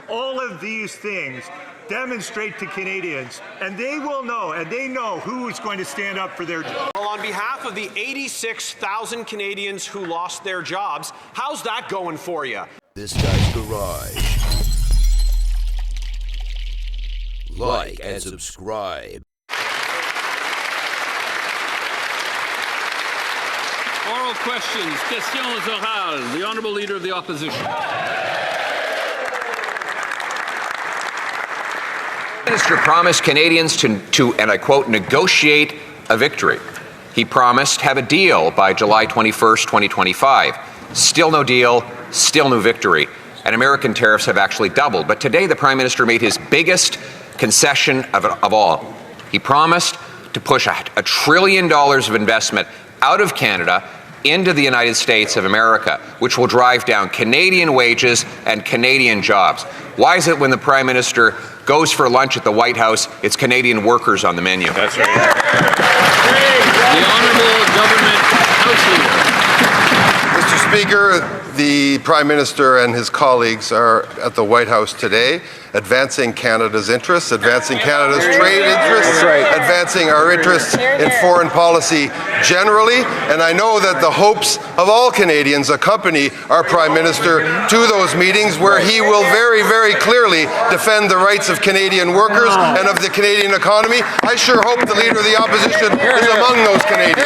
All of these things demonstrate to Canadians, and they will know, and they know who is going to stand up for their jobs. Well, on behalf of the 86,000 Canadians who lost their jobs, how's that going for you? This guy's garage. Like and subscribe. Oral questions, questions orales. The Honourable Leader of the Opposition. The Minister promised Canadians to, and I quote, negotiate a victory. He promised have a deal by July 21st, 2025. Still no deal, still no victory. And American tariffs have actually doubled. But today the Prime Minister made his biggest concession of all. He promised to push $1 trillion of investment out of Canada into the United States of America, which will drive down Canadian wages and Canadian jobs. Why is it when the Prime Minister goes for lunch at the White House, it's Canadian workers on the menu? That's right. The Honourable Government House Leader. Mr. Speaker, the Prime Minister and his colleagues are at the White House today, advancing Canada's interests, advancing Canada's trade interests, advancing our interests in foreign policy generally. And I know that the hopes of all Canadians accompany our Prime Minister to those meetings where he will very, very clearly defend the rights of Canadian workers and of the Canadian economy. I sure hope the Leader of the Opposition is among those Canadians.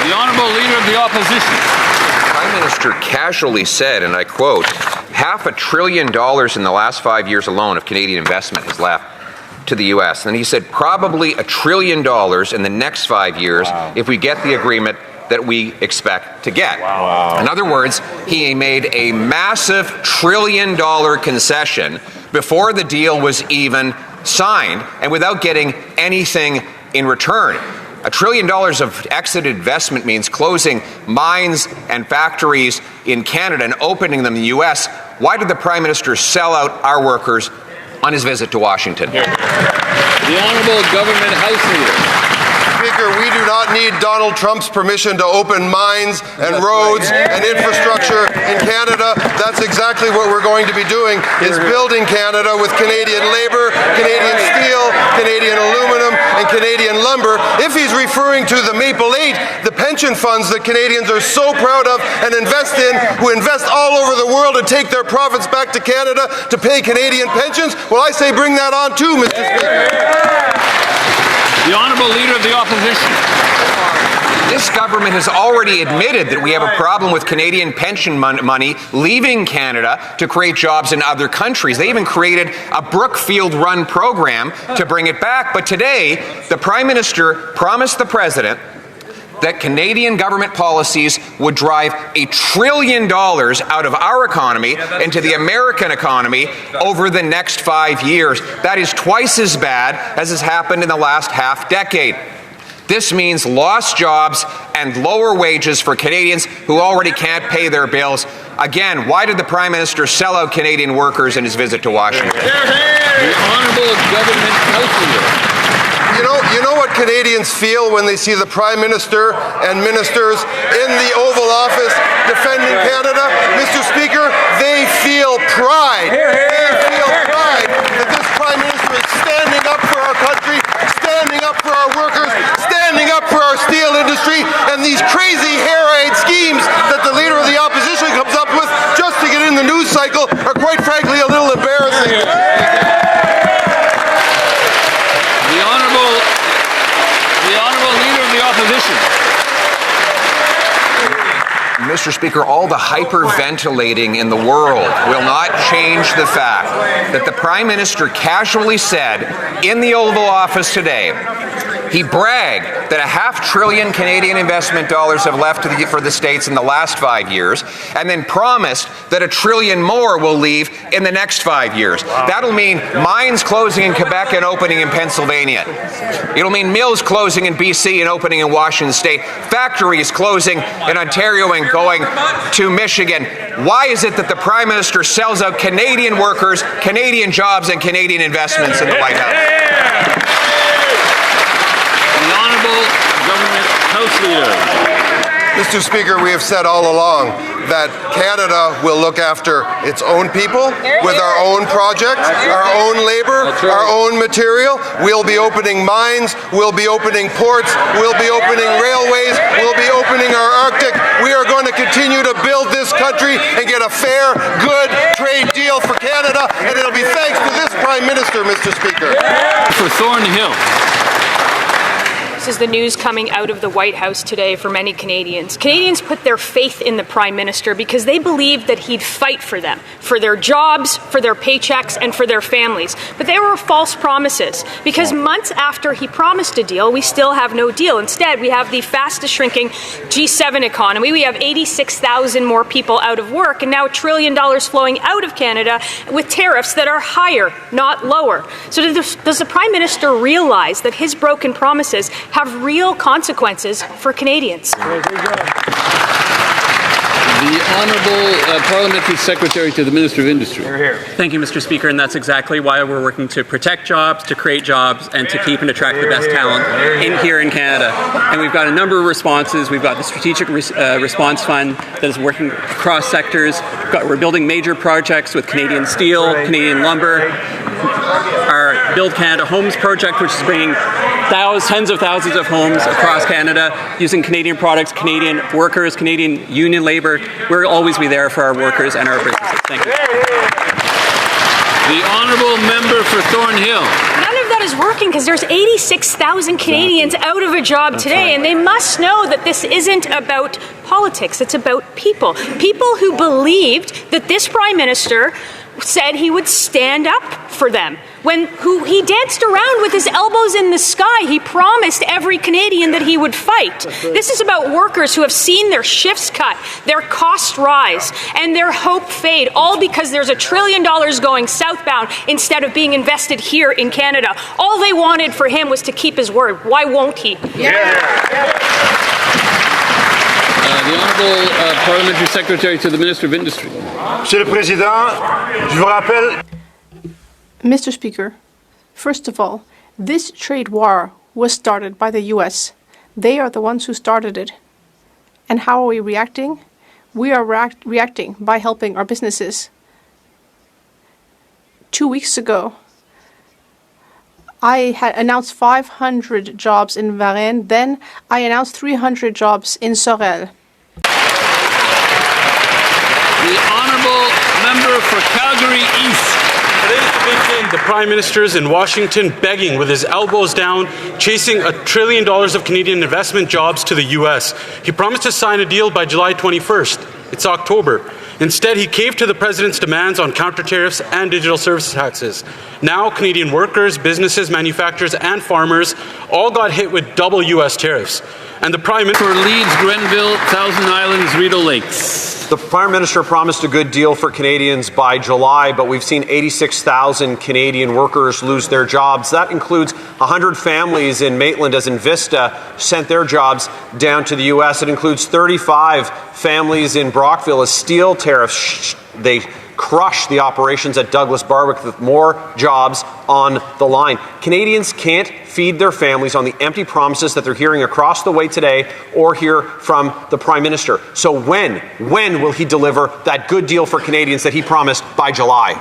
The Honourable Leader of the Opposition. The Prime Minister casually said, and I quote, $500 billion in the last 5 years alone of Canadian investment has left to the U.S. And he said probably $1 trillion in the next 5 years if we get the agreement that we expect to get. In other words, he made a massive $1 trillion concession before the deal was even signed and without getting anything in return. $1 trillion of exit investment means closing mines and factories in Canada and opening them in the U.S. Why did the Prime Minister sell out our workers on his visit to Washington? The Honourable Government House Leader. Speaker, we do not need Donald Trump's permission to open mines and roads and infrastructure in Canada. That's exactly what we're going to be doing, is building Canada with Canadian labour, Canadian steel, Canadian aluminum, and Canadian lumber. If he's referring to the Maple 8, the pension funds that Canadians are so proud of and invest in, who invest all over the world and take their profits back to Canada to pay Canadian pensions, well, I say bring that on too, Mr. Speaker. The Honourable Leader of the Opposition. This government has already admitted that we have a problem with Canadian pension money leaving Canada to create jobs in other countries. They even created a Brookfield-run program to bring it back. But today, the Prime Minister promised the President that Canadian government policies would drive $1 trillion out of our economy into the American economy over the next 5 years. That is twice as bad as has happened in the last half-decade. This means lost jobs and lower wages for Canadians who already can't pay their bills. Again, why did the Prime Minister sell out Canadian workers in his visit to Washington? The Honourable Government House Leader. You know what Canadians feel when they see the Prime Minister and ministers in the Oval Office defending Canada? Mr. Speaker, they feel pride. They feel pride that this Prime Minister is standing up for our country, standing up for our workers, standing up for our steel industry, and these crazy hair-eyed schemes that the Leader of the Opposition comes up with just to get in the news cycle are quite frankly a little embarrassing. The Honourable Leader of the Opposition. Mr. Speaker, all the hyperventilating in the world will not change the fact that the Prime Minister casually said in the Oval Office today, he bragged that $500 billion Canadian investment dollars have left for the States in the last 5 years, and then promised that $1 trillion more will leave in the next 5 years. That'll mean mines closing in Quebec and opening in Pennsylvania. It'll mean mills closing in BC and opening in Washington State, factories closing in Ontario and going to Michigan. Why is it that the Prime Minister sells out Canadian workers, Canadian jobs, and Canadian investments in the White House? Government House Leader. Mr. Speaker, we have said all along that Canada will look after its own people with our own projects, our own labor, our own material. We'll be opening mines, we'll be opening ports, we'll be opening railways, we'll be opening our Arctic. We are going to continue to build this country and get a fair, good trade deal for Canada, and it'll be thanks to this Prime Minister, Mr. Speaker. For Thornhill. This is the news coming out of the White House today for many Canadians. Canadians put their faith in the Prime Minister because they believed that he'd fight for them, for their jobs, for their paychecks, and for their families. But they were false promises, because months after he promised a deal, we still have no deal. Instead, we have the fastest shrinking G7 economy. We have 86,000 more people out of work, and now $1 trillion flowing out of Canada with tariffs that are higher, not lower. So does the Prime Minister realize that his broken promises have real consequences for Canadians? The Honourable Parliamentary Secretary to the Minister of Industry. Thank you, Mr. Speaker, and that's exactly why we're working to protect jobs, to create jobs, and to keep and attract the best talent here in Canada. And we've got a number of responses. We've got the Strategic Response Fund that is working across sectors. We're building major projects with Canadian steel, Canadian lumber, our Build Canada Homes project, which is bringing tens of thousands of homes across Canada using Canadian products, Canadian workers, Canadian union labor. We'll always be there for our workers and our businesses. Thank you. The Honourable Member for Thornhill. None of that is working because there's 86,000 Canadians out of a job today, and they must know that this isn't about politics. It's about people. People who believed that this Prime Minister said he would stand up for them. He danced around with his elbows in the sky. He promised every Canadian that he would fight. This is about workers who have seen their shifts cut, their costs rise, and their hope fade, all because there's $1 trillion going southbound instead of being invested here in Canada. All they wanted for him was to keep his word. Why won't he? The Honourable Parliamentary Secretary to the Minister of Industry. Monsieur le Président, je vous rappelle. Mr. Speaker, first of all, this trade war was started by the U.S. They are the ones who started it. And how are we reacting? We are reacting by helping our businesses. 2 weeks ago, I had announced 500 jobs in Varennes. Then I announced 300 jobs in Sorel. The Honourable Member for Calgary East. Today's the big thing. The Prime Minister's in Washington begging with his elbows down, chasing $1 trillion of Canadian investment jobs to the U.S. He promised to sign a deal by July 21st. It's October. Instead, he caved to the President's demands on counter-tariffs and digital service taxes. Now, Canadian workers, businesses, manufacturers, and farmers all got hit with double U.S. tariffs. And the Prime Minister... For Leeds, Grenville, Thousand Islands, Rideau Lakes. The Prime Minister promised a good deal for Canadians by July, but we've seen 86,000 Canadian workers lose their jobs. That includes 100 families in Maitland as Invista sent their jobs down to the U.S. It includes 35 families in Brockville as steel tariffs they crush the operations at Douglas Barwick with more jobs on the line. Canadians can't feed their families on the empty promises that they're hearing across the way today or hear from the Prime Minister. So when will he deliver that good deal for Canadians that he promised by July?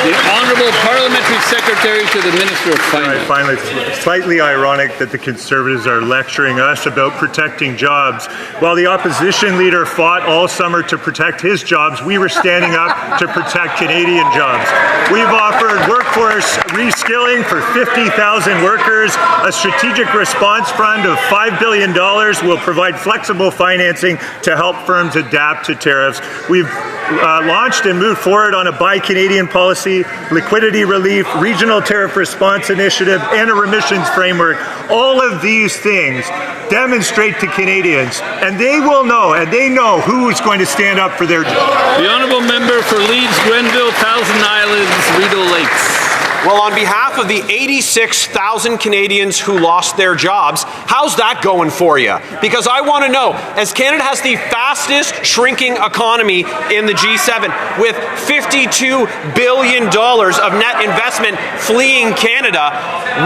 The Honourable Parliamentary Secretary to the Minister of Finance. Finally, it's slightly ironic that the Conservatives are lecturing us about protecting jobs. While the opposition leader fought all summer to protect his jobs, we were standing up to protect Canadian jobs. We've offered workforce reskilling for 50,000 workers. A strategic response fund of $5 billion will provide flexible financing to help firms adapt to tariffs. We've launched and moved forward on a Buy Canadian policy, liquidity relief, regional tariff response initiative, and a remissions framework. All of these things demonstrate to Canadians, and they will know, and they know who's going to stand up for their jobs. The Honourable Member for Leeds, Grenville, Thousand Islands, Rideau Lakes. Well, on behalf of the 86,000 Canadians who lost their jobs, how's that going for you? Because I want to know, as Canada has the fastest shrinking economy in the G7, with $52 billion of net investment fleeing Canada,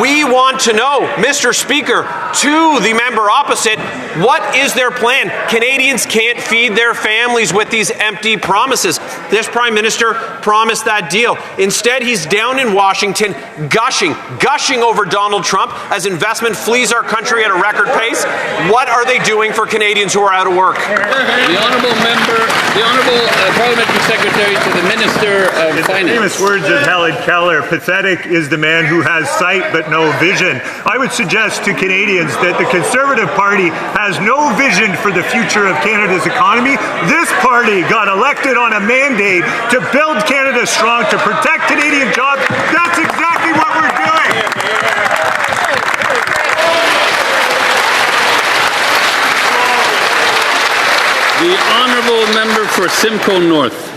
we want to know, Mr. Speaker, to the member opposite, what is their plan? Canadians can't feed their families with these empty promises. This Prime Minister promised that deal. Instead, he's down in Washington gushing over Donald Trump as investment flees our country at a record pace. What are they doing for Canadians who are out of work? The honourable Parliamentary Secretary to the Minister of Finance. Famous words of Helen Keller, pathetic is the man who has sight but no vision. I would suggest to Canadians that the Conservative Party has no vision for the future of Canada's economy. This party got elected on a mandate to build Canada strong, to protect Canadian jobs. That's exactly what we're doing. The honourable member for Simcoe North.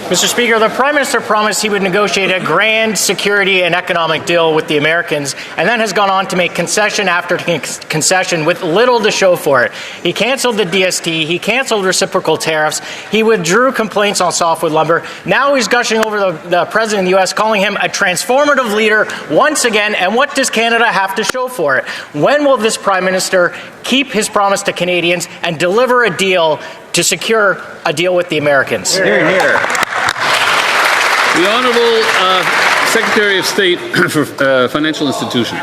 Mr. Speaker, the Prime Minister promised he would negotiate a grand security and economic deal with the Americans, and then has gone on to make concession after concession with little to show for it. He cancelled the DST, he cancelled reciprocal tariffs, he withdrew complaints on softwood lumber. Now he's gushing over the President of the U.S., calling him a transformative leader once again, and what does Canada have to show for it? When will this Prime Minister keep his promise to Canadians and deliver a deal to secure a deal with the Americans? Hear, hear. The Honourable Secretary of State for Financial Institutions.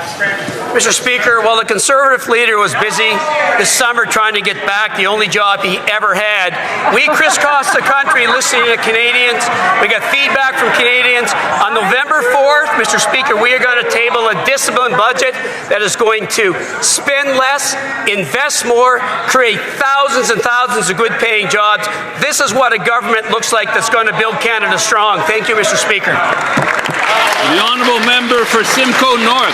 Mr. Speaker, while the Conservative leader was busy this summer trying to get back the only job he ever had, we crisscrossed the country listening to Canadians. We got feedback from Canadians. On November 4th, Mr. Speaker, we are going to table a disciplined budget that is going to spend less, invest more, create thousands and thousands of good-paying jobs. This is what a government looks like that's going to build Canada strong. Thank you, Mr. Speaker. The honourable member for Simcoe North.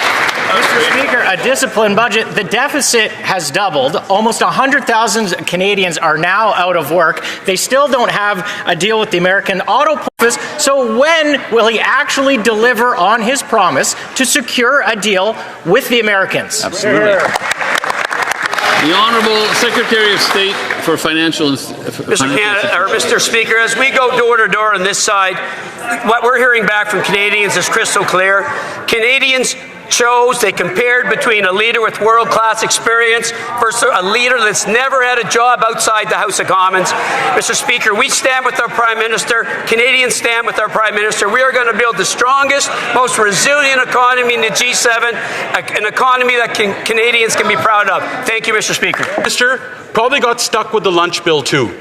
Mr. Speaker, a disciplined budget. The deficit has doubled. Almost 100,000 Canadians are now out of work. They still don't have a deal with the American auto office. So when will he actually deliver on his promise to secure a deal with the Americans? Absolutely. The Honourable Secretary of State for Financial Mr. Speaker, as we go door to door on this side, what we're hearing back from Canadians is crystal clear. Canadians they compared between a leader with world-class experience versus a leader that's never had a job outside the House of Commons. Mr. Speaker, we stand with our Prime Minister. Canadians stand with our Prime Minister. We are going to build the strongest, most resilient economy in the G7, an economy that Canadians can be proud of. Thank you, Mr. Speaker. Minister probably got stuck with the lunch bill too.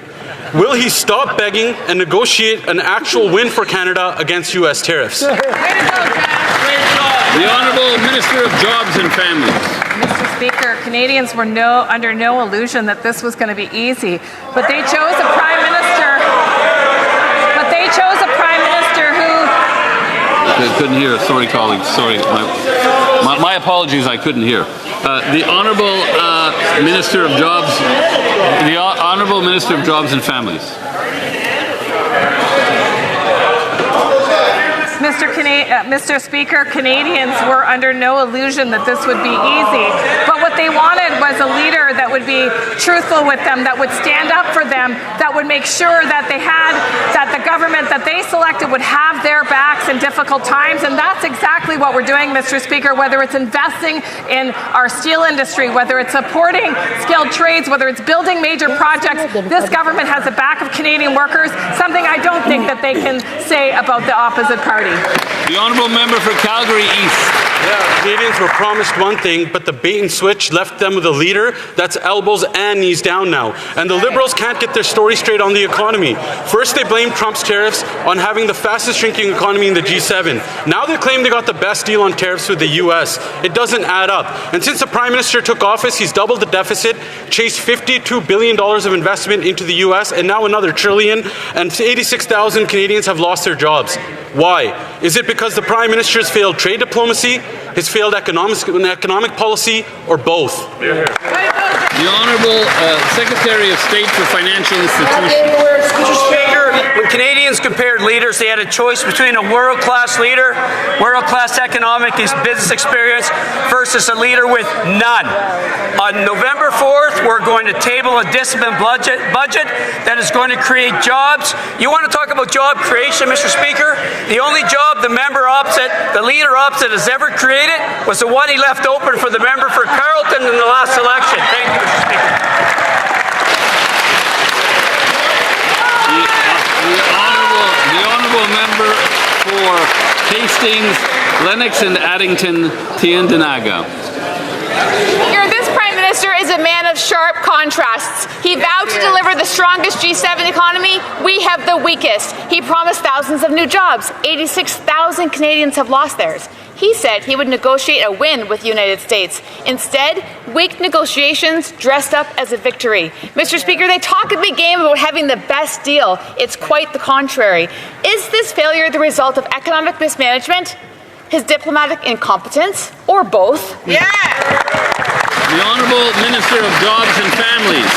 Will he stop begging and negotiate an actual win for Canada against U.S. tariffs? The Honourable Minister of Jobs and Families. Mr. Speaker, Canadians were under no illusion that this was going to be easy, but they chose a Prime Minister. Who. I couldn't hear. Sorry, colleagues. Sorry, my apologies. I couldn't hear. The Honourable Minister of Jobs. The Honourable Minister of Jobs and Families. Mr. Speaker, Canadians were under no illusion that this would be easy. But what they wanted was a leader that would be truthful with them, that would stand up for them, that would make sure that that the government that they selected would have their backs in difficult times. And that's exactly what we're doing, Mr. Speaker, whether it's investing in our steel industry, whether it's supporting skilled trades, whether it's building major projects. This government has the back of Canadian workers, something I don't think that they can say about the opposite party. The Honourable Member for Calgary East. Yeah, Canadians were promised one thing, but the bait and switch left them with a leader that's elbows and knees down now. And the Liberals can't get their story straight on the economy. First, they blamed Trump's tariffs on having the fastest shrinking economy in the G7. Now they claim they got the best deal on tariffs with the U.S. It doesn't add up. And since the Prime Minister took office, he's doubled the deficit, chased $52 billion of investment into the U.S., and now another trillion, and 86,000 Canadians have lost their jobs. Why? Is it because the Prime Minister has failed trade diplomacy, has failed economic policy, or both? The Honourable Secretary of State for Financial Institutions. Mr. Speaker, when Canadians Canadians compared leaders. They had a choice between a world-class leader, world-class economic and business experience, versus a leader with none. On November 4th, we're going to table a disciplined budget that is going to create jobs. You want to talk about job creation, Mr. Speaker? The only job the leader opposite has ever created was the one he left open for the member for Carleton in the last election. Thank you, Mr. Speaker. The honourable member for Hastings, Lennox and Addington, Tiendinaga. This Prime Minister is a man of sharp contrasts. He vowed to deliver the strongest G7 economy. We have the weakest. He promised thousands of new jobs. 86,000 Canadians have lost theirs. He said he would negotiate a win with the United States. Instead, weak negotiations dressed up as a victory. Mr. Speaker, they talk a big game about having the best deal. It's quite the contrary. Is this failure the result of economic mismanagement, his diplomatic incompetence, or both? Yeah! The Honourable Minister of Jobs and Families.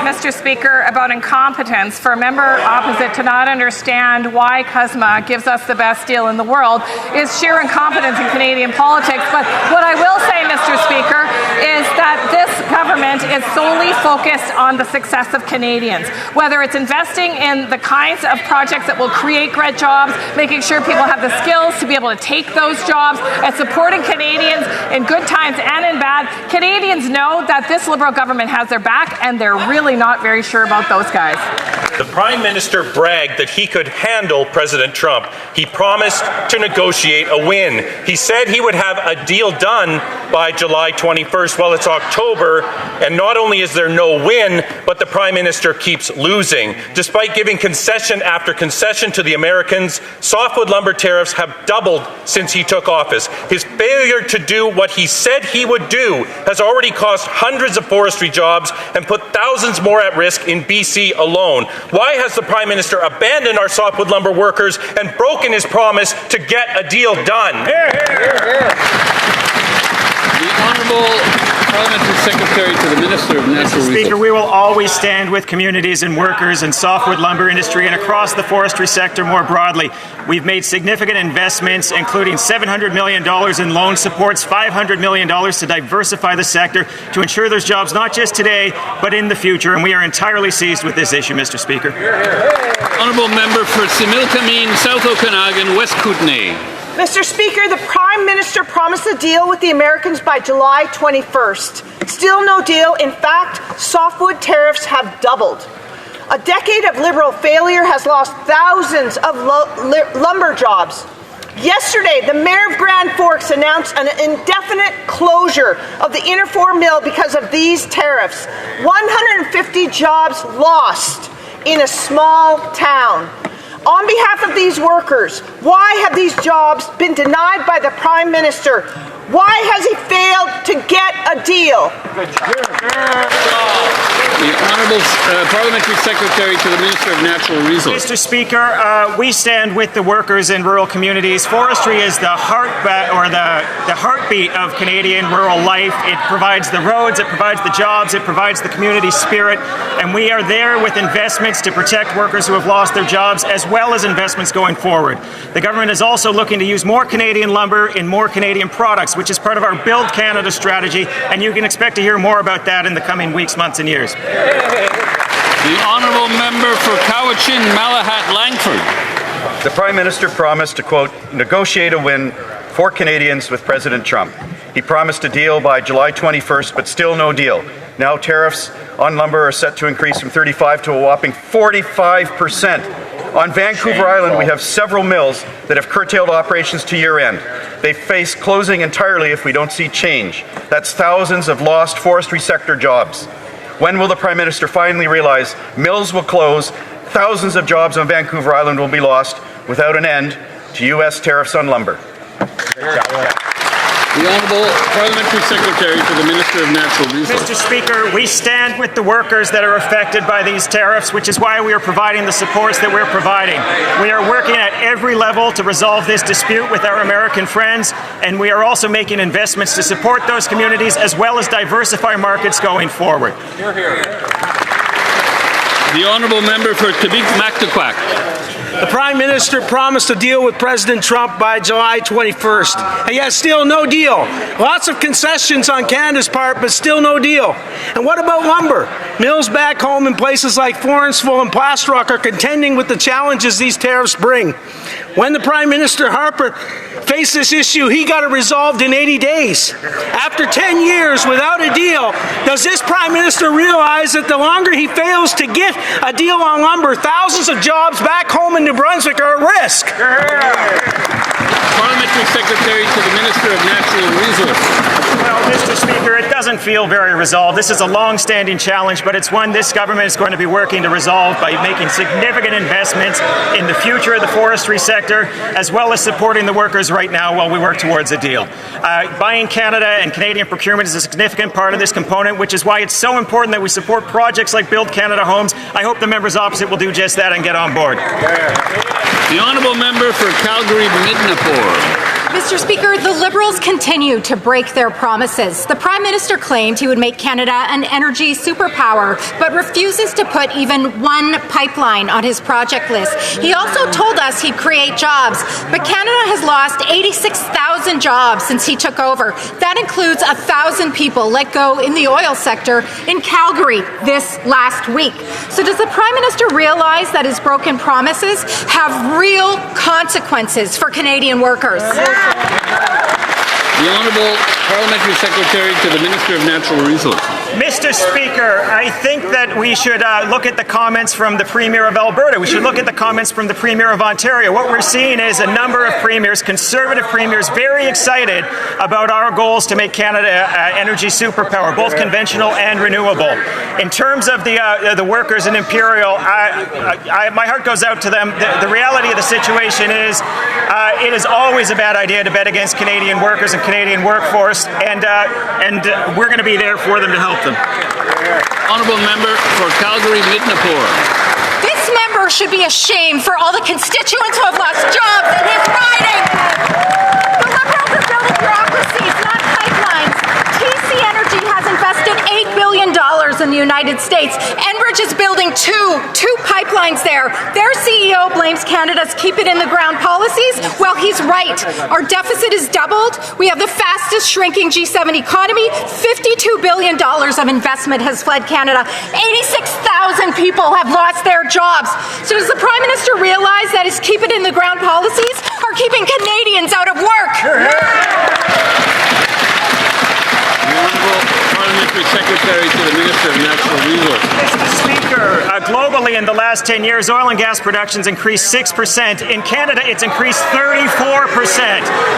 Mr. Speaker, about incompetence for a member opposite to not understand why CUSMA gives us the best deal in the world is sheer incompetence in Canadian politics. But what I will say, Mr. Speaker, is that this government is solely focused on the success of Canadians, whether it's investing in the kinds of projects that will create great jobs, making sure people have the skills to be able to take those jobs, and supporting Canadians in good times and in bad. Canadians know that this Liberal government has their back, and they're really not very sure about those guys. The Prime Minister bragged that he could handle President Trump. He promised to negotiate a win. He said he would have a deal done by July 21st. Well, it's October, and not only is there no win, but the Prime Minister keeps losing. Despite giving concession after concession to the Americans, softwood lumber tariffs have doubled since he took office. His failure to do what he said he would do has already cost hundreds of forestry jobs and put thousands more at risk in BC alone. Why has the Prime Minister abandoned our softwood lumber workers and broken his promise to get a deal done? The Honourable Parliamentary Secretary to the Minister of Natural Resources. Speaker, we will always stand with communities and workers in softwood lumber industry and across the forestry sector more broadly. We've made significant investments, including $700 million in loan supports, $500 million to diversify the sector to ensure there's jobs not just today, but in the future, and we are entirely seized with this issue, Mr. Speaker. Honourable Member for Similkameen, South Okanagan, West Kootenay. Mr. Speaker, the Prime Minister promised a deal with the Americans by July 21st. Still no deal. In fact, softwood tariffs have doubled. A decade of Liberal failure has lost thousands of lumber jobs. Yesterday, the Mayor of Grand Forks announced an indefinite closure of the Interfor Mill because of these tariffs. 150 jobs lost in a small town. On behalf of these workers, why have these jobs been denied by the Prime Minister? Why has he failed to get a deal? The Honourable Parliamentary Secretary to the Minister of Natural Resources. Mr. Speaker, we stand with the workers in rural communities. Forestry is the heartbeat of Canadian rural life. It provides the roads, it provides the jobs, it provides the community spirit, and we are there with investments to protect workers who have lost their jobs, as well as investments going forward. The government is also looking to use more Canadian lumber in more Canadian products, which is part of our Build Canada strategy, and you can expect to hear more about that in the coming weeks, months, and years. The Honourable Member for Cowichan, Malahat, Langford. The Prime Minister promised to, quote, negotiate a win for Canadians with President Trump. He promised a deal by July 21st, but still no deal. Now tariffs on lumber are set to increase from 35 to a whopping 45%. On Vancouver Island, we have several mills that have curtailed operations to year-end. They face closing entirely if we don't see change. That's thousands of lost forestry sector jobs. When will the Prime Minister finally realize mills will close, thousands of jobs on Vancouver Island will be lost without an end to U.S. tariffs on lumber? The Honourable Parliamentary Secretary to the Minister of Natural Resources. Mr. Speaker, we stand with the workers that are affected by these tariffs, which is why we are providing the supports that we're providing. We are working at every level to resolve this dispute with our American friends, and we are also making investments to support those communities as well as diversify markets going forward. The The honourable member for Quebec-Mactaquac. The Prime Minister promised a deal with President Trump by July 21st, and yet still no deal. Lots of concessions on Canada's part, but still no deal. And what about lumber? Mills back home in places like Florenceville and Plastrock are contending with the challenges these tariffs bring. When the Prime Minister Harper faced this issue, he got it resolved in 80 days. After 10 years without a deal, does this Prime Minister realize that the longer he fails to get a deal on lumber, thousands of jobs back home in New Brunswick are at risk? Parliamentary Secretary to the Minister of Natural Resources. Well, Mr. Speaker, it doesn't feel very resolved. This is a long-standing challenge, but it's one this government is going to be working to resolve by making significant investments in the future of the forestry sector, as well as supporting the workers right now while we work towards a deal. Buying Canada and Canadian procurement is a significant part of this component, which is why it's so important that we support projects like Build Canada Homes. I hope the members opposite will do just that and get on board. The honourable member for Calgary-Midnapore. Mr. Speaker, the Liberals continue to break their promises. The Prime Minister claimed he would make Canada an energy superpower, but refuses to put even one pipeline on his project list. He also told us he'd create jobs, but Canada has lost 86,000 jobs since he took over. That includes 1,000 people let go in the oil sector in Calgary this last week. So does the Prime Minister realize that his broken promises have real consequences for Canadian workers? The Honourable Parliamentary Secretary to the Minister of Natural Resources. Mr. Speaker, I think that we should look at the comments from the Premier of Alberta. We should look at the comments from the Premier of Ontario. What we're seeing is a number of premiers, conservative premiers, very excited about our goals to make Canada an energy superpower, both conventional and renewable. In terms of the workers in Imperial, my heart goes out to them. The reality of the situation is it is always a bad idea to bet against Canadian workers and Canadian workforce, and we're going to be there for them to help them. Honourable member for Calgary-Midnapore. This member should be ashamed for all the constituents who have lost jobs in his riding. The Liberals are building bureaucracies, not pipelines. TC Energy has invested $8 billion in the United States. Enbridge is building two pipelines there. Their CEO blames Canada's keep it in the ground policies. Well, he's right. Our deficit is doubled. We have the fastest shrinking G7 economy. $52 billion of investment has fled Canada. 86,000 people have lost their jobs. So does the Prime Minister realize that his keep it in the ground policies are keeping Canadians out of work? The Honourable Parliamentary Secretary to the Minister of Natural Resources. Mr. Speaker, globally in the last 10 years, oil and gas production's increased 6%. In Canada, it's increased 34%.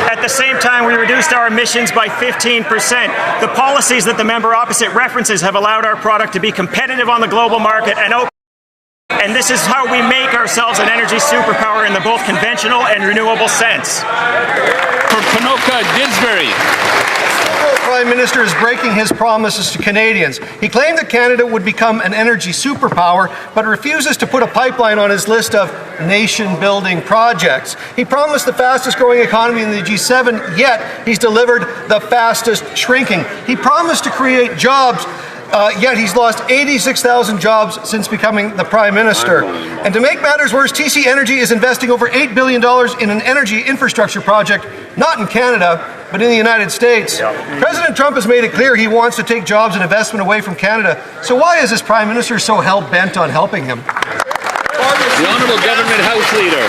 At the same time, we reduced our emissions by 15%. The policies that the member opposite references have allowed our product to be competitive on the global market and open. And this is how we make ourselves an energy superpower in the both conventional and renewable sense. For Ponoka-Didsbury. The Prime Minister is breaking his promises to Canadians. He claimed that Canada would become an energy superpower, but refuses to put a pipeline on his list of nation-building projects. He promised the fastest-growing economy in the G7, yet he's delivered the fastest shrinking. He promised to create jobs, yet he's lost 86,000 jobs since becoming the Prime Minister. And to make matters worse, TC Energy is investing over $8 billion in an energy infrastructure project, not in Canada, but in the United States. President Trump has made it clear he wants to take jobs and investment away from Canada. So why is this Prime Minister so hell-bent on helping him? The Honourable Government House Leader.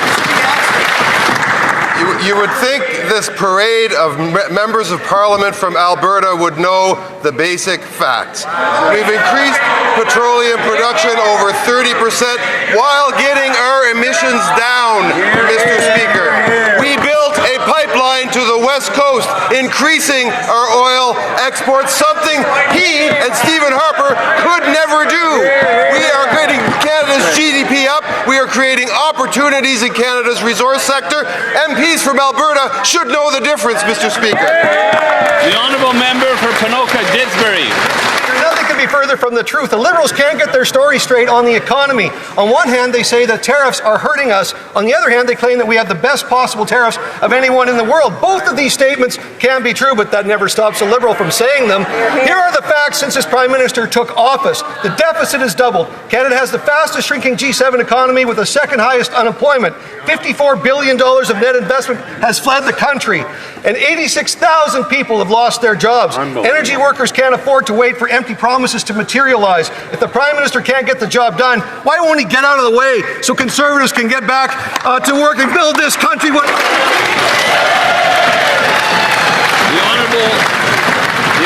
You would think this parade of members of Parliament from Alberta would know the basic facts. We've increased petroleum production over 30% while getting our emissions down, Mr. Speaker. We built a pipeline to the West Coast, increasing our oil exports, something he and Stephen Harper could never do. We are getting Canada's GDP up. We are creating opportunities in Canada's resource sector. MPs from Alberta should know the difference, Mr. Speaker. The Honourable Member for Ponoka-Didsbury. Nothing couldn't be further from the truth. The Liberals can't get their story straight on the economy. On one hand, they say that tariffs are hurting us. On the other hand, they claim that we have the best possible tariffs of anyone in the world. Both of these statements can be true, but that never stops a Liberal from saying them. Here are the facts since this Prime Minister took office. The deficit has doubled. Canada has the fastest shrinking G7 economy with the second highest unemployment. $54 billion of net investment has fled the country. And 86,000 people have lost their jobs. Energy workers can't afford to wait for empty promises to materialize. If the Prime Minister can't get the job done, why won't he get out of the way so Conservatives can get back to work and build this country? The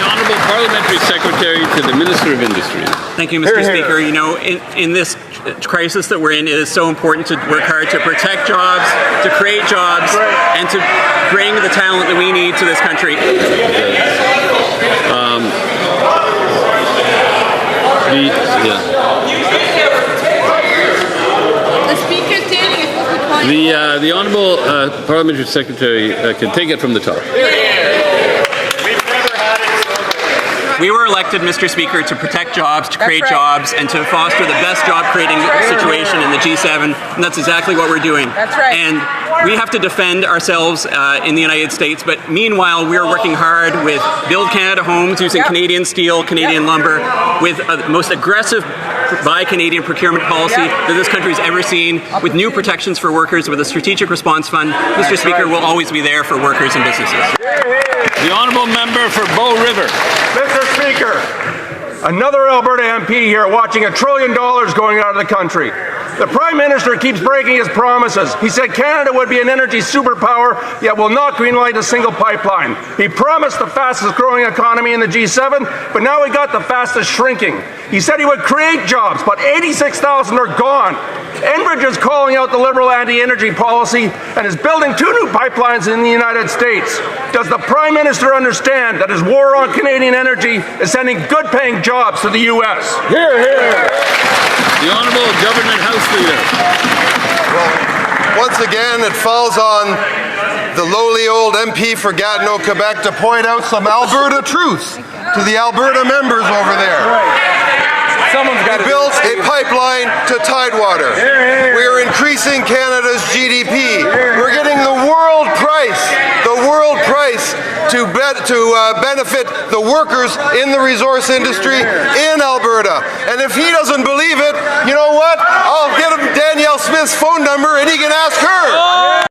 Honourable Parliamentary Secretary to the Minister of Industry. Thank you, Mr. Speaker. You know, in this crisis that we're in, it is so important to work hard to protect jobs, to create jobs, and to bring the talent that we need to this country. The Honourable Parliamentary Secretary can take it from the top. We were elected, Mr. Speaker, to protect jobs, to create jobs, and to foster the best job-creating situation in the G7, and that's exactly what we're doing. That's right. And we have to defend ourselves in the United States, but meanwhile, we're working hard with Build Canada Homes, using Canadian steel, Canadian lumber, with the most aggressive Buy Canadian procurement policy that this country's ever seen, with new protections for workers, with a strategic response fund. Mr. Speaker, we'll always be there for workers and businesses. The Honourable Member for Bow River. Mr. Speaker, another Alberta MP here watching $1 trillion going out of the country. The Prime Minister keeps breaking his promises. He said Canada would be an energy superpower, yet will not greenlight a single pipeline. He promised the fastest growing economy in the G7, but now he got the fastest shrinking. He said he would create jobs, but 86,000 are gone. Enbridge is calling out the Liberal anti-energy policy and is building 2 new pipelines in the United States. Does the Prime Minister understand that his war on Canadian energy is sending good-paying jobs to the U.S.? Hear, hear. The Honourable Government House Leader. Well, once again, it falls on the lowly old MP for Gatineau, Quebec, to point out some Alberta truths to the Alberta members over there. Someone's got to build a pipeline to Tidewater. We are increasing Canada's GDP. We're getting the world price to benefit the workers in the resource industry in Alberta. And if he doesn't believe it, you know what? I'll get him Danielle Smith's phone number and he can ask her.